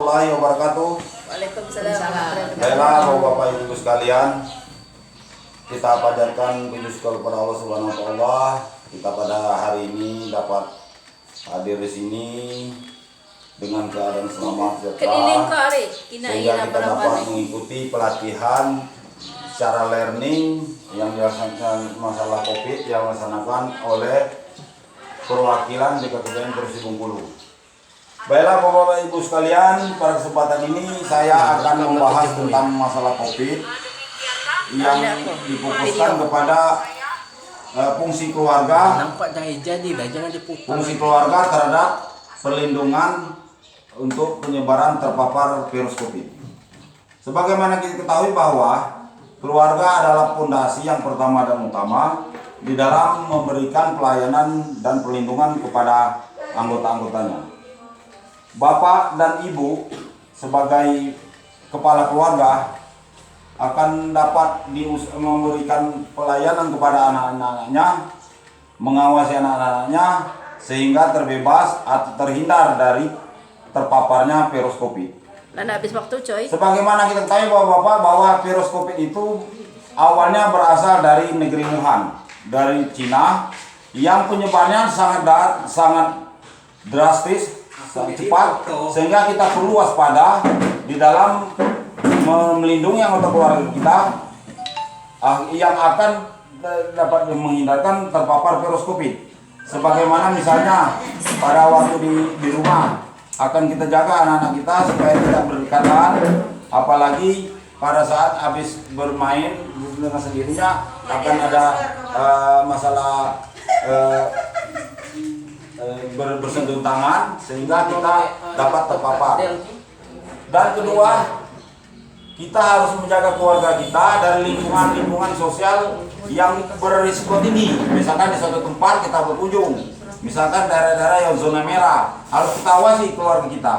warahmatullahi wabarakatuh. Waalaikumsalam. Baiklah Bapak Ibu sekalian, kita panjatkan puji syukur kepada Allah Subhanahu wa taala. Kita pada hari ini dapat hadir di sini dengan keadaan selamat sejahtera, sehingga kita dapat mengikuti pelatihan secara learning yang dilaksanakan masalah COVID yang dilaksanakan oleh perwakilan BKKBN Provinsi Bengkulu. Baiklah Bapak Ibu sekalian, pada kesempatan ini saya akan membahas tentang masalah COVID yang difokuskan kepada fungsi keluarga, fungsi keluarga terhadap perlindungan untuk penyebaran terpapar virus COVID. Sebagaimana kita ketahui bahwa keluarga adalah fondasi yang pertama dan utama di dalam memberikan pelayanan dan perlindungan kepada anggota-anggotanya. Bapak dan Ibu sebagai kepala keluarga akan dapat memberikan pelayanan kepada anak-anaknya, mengawasi anak-anaknya sehingga terbebas atau terhindar dari terpaparnya virus COVID. Dan habis waktu coy. Sebagaimana kita ketahui Bapak bahwa virus COVID itu awalnya berasal dari negeri Wuhan, dari Cina, yang penyebarannya sangat drastis, sangat cepat, sehingga kita perlu waspada di dalam melindungi anggota keluarga kita yang akan dapat menghindarkan terpapar virus COVID. Sebagaimana misalnya pada waktu di rumah akan kita jaga anak-anak kita supaya tidak berdekatan, apalagi pada saat habis bermain dengan sendirinya akan ada masalah bersentuh tangan sehingga kita dapat terpapar. Dan kedua, kita harus menjaga keluarga kita dari lingkungan sosial yang berisiko tinggi. Misalkan di suatu tempat kita berkunjung, misalkan daerah-daerah yang zona merah, harus kita awasi keluarga kita.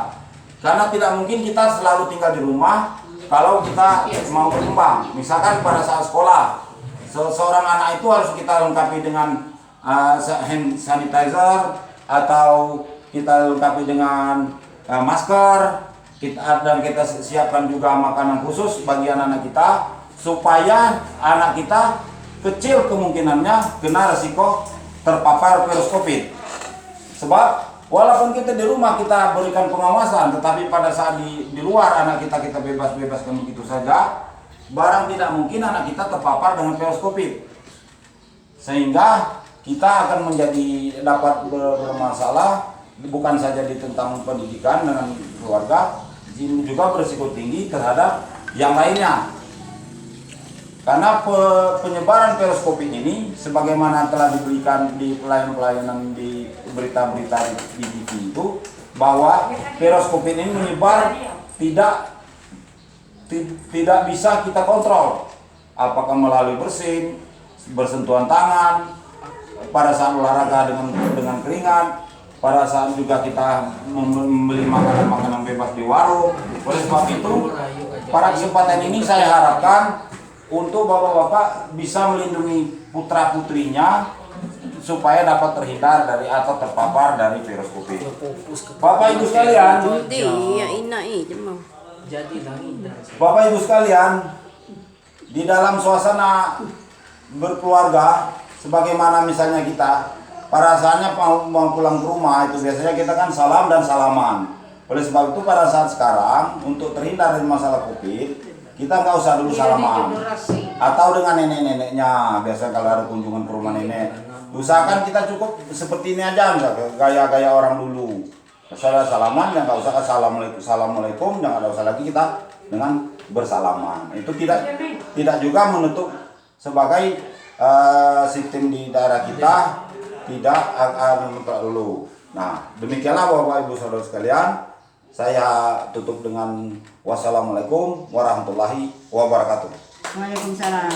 Karena tidak mungkin kita selalu tinggal di rumah kalau kita mau berkembang. Misalkan pada saat sekolah, seorang anak itu harus kita lengkapi dengan hand sanitizer, atau kita lengkapi dengan masker, dan kita siapkan juga makanan khusus bagi anak-anak kita supaya anak kita kecil kemungkinannya kena resiko terpapar virus COVID. Sebab walaupun kita di rumah kita berikan pengawasan, tetapi pada saat di luar anak kita bebaskan begitu saja, barang tidak mungkin anak kita terpapar dengan virus COVID, sehingga kita akan menjadi dapat bermasalah bukan saja di tentang pendidikan dengan keluarga, ini juga berisiko tinggi terhadap yang lainnya. Karena penyebaran virus COVID ini sebagaimana telah diberikan di pelayanan di berita-berita di TV itu, bahwa virus COVID ini menyebar tidak bisa kita kontrol, apakah melalui bersentuhan tangan, pada saat olahraga dengan keringat, pada saat juga kita membeli makanan bebas di warung. Oleh sebab itu, pada kesempatan ini saya harapkan untuk bapak-bapak bisa melindungi putra-putrinya supaya dapat terhindar dari atau terpapar dari virus COVID. Bapak Ibu sekalian, Bapak Ibu sekalian, di dalam suasana berkeluarga, sebagaimana misalnya kita pada saatnya mau pulang ke rumah itu biasanya kita kan salam dan salaman. Oleh sebab itu pada saat sekarang untuk terhindar dari masalah COVID, kita nggak usah dulu salaman atau dengan nenek-neneknya. Biasanya kalau ada kunjungan ke rumah nenek, usahakan kita cukup seperti ini aja, misalnya gaya-gaya orang dulu. Misalnya salaman, ya nggak usah assalamualaikum, jangan ada usah lagi kita dengan bersalaman. Itu tidak juga menutup sebagai sistem di daerah kita tidak akan terlalu. Nah, demikianlah Bapak Ibu Saudara sekalian, saya tutup dengan wassalamualaikum warahmatullahi wabarakatuh. Waalaikumsalam.